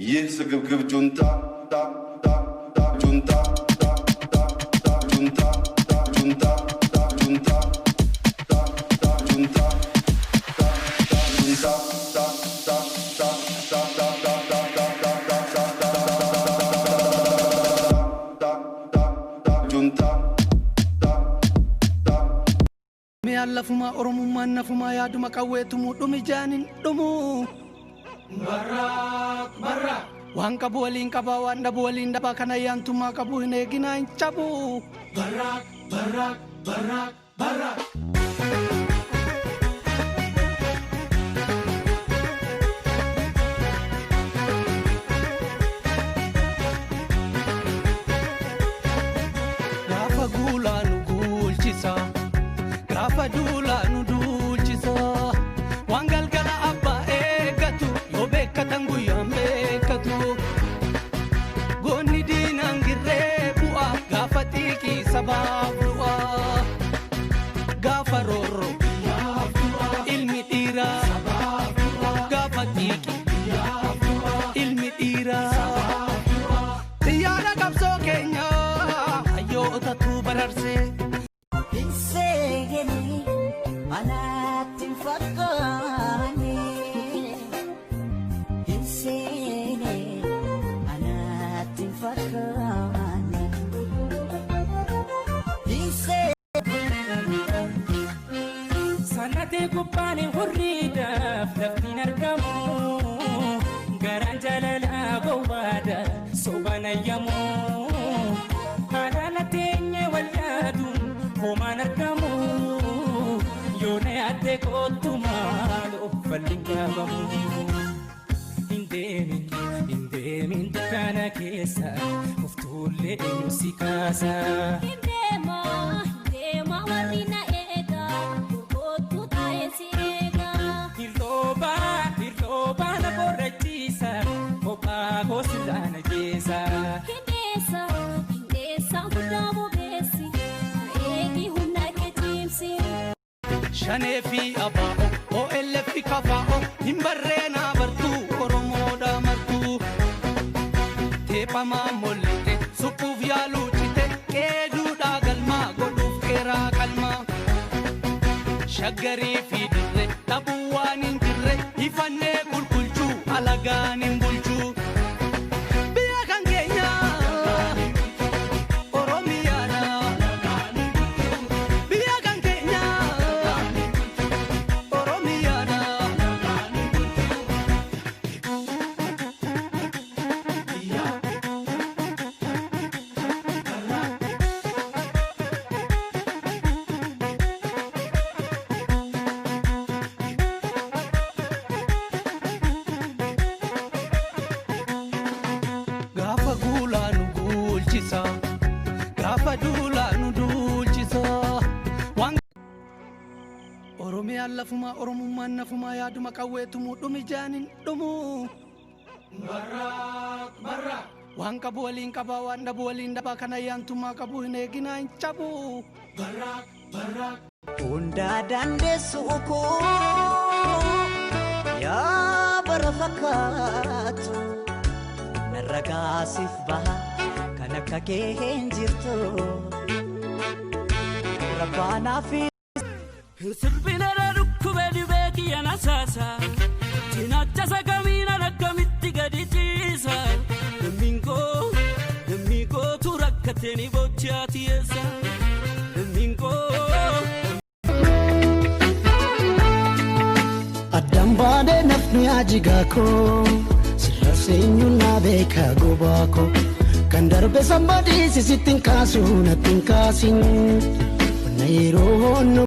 ይህ ስግብግብ ጁንታ ጁንታ ጁንታ ጁንታ ጁንታ ጁንታ Lafuma Oromo nafuma yaduma kawetumu dumijanin dumu Barak Wang kabualin kabawan dabualin daba kanayan tuma kabuhin eginain chabu Barak Rafa gula nugul chisa Rafa dula nudul chisa Wangal gala abba egatu Yobeka tangu yambekatu Goni dinangire bua Gafa tiki sababua Gafa roro Ilmi tira Gafa tiki Ilmi tira Tiyara kapso Kenya Ayo tatu bararse Sanate kupane hurrida laftin argamu garan jalala bawada sobana yamu hadana tenye waladu homan argamu yone ate kotumalo falingabamu indemin dukana kesa uftulle musikasa indema walina Irloba na borrachisa Opa gosila na jesa Hindesa Hudamu besi Egi huna ke jimsi Shane fi abao O elle fi kafao Himbarre na bartu Oromo da martu Tepa ma mollete Supu vyalu chite Kedu da galma Goduf kera kalma Shagari fi dirre Tabuwanin jirre Ifanne kulkulchu Alaganin bulchu Biya kan Kenya Oromiyana Biya kan Kenya Oromiyana Gafa gula nugul chisa Gafa dula nudul chisa Wang Oromiya lafuma Oromo nafuma yaduma kawetumu dumijanin dumu Barak Wang kabualin kabawan dabualin daba kanayan tuma kabuhin eginain chabu Barak Unda dandesu uko Ya barafakatu Narragasif baha Kanaka kehenjirto Rabbana fi Sirbina rukkube dibeki yanasasa Tinacha sakamina nakamitti gadijisa Domingo turakkateni bochati esa Domingo Adambade nafni ajigako Sirrasenyu na beka gobako Kandarbe somebody sisitin kasu natin kasin Nairo no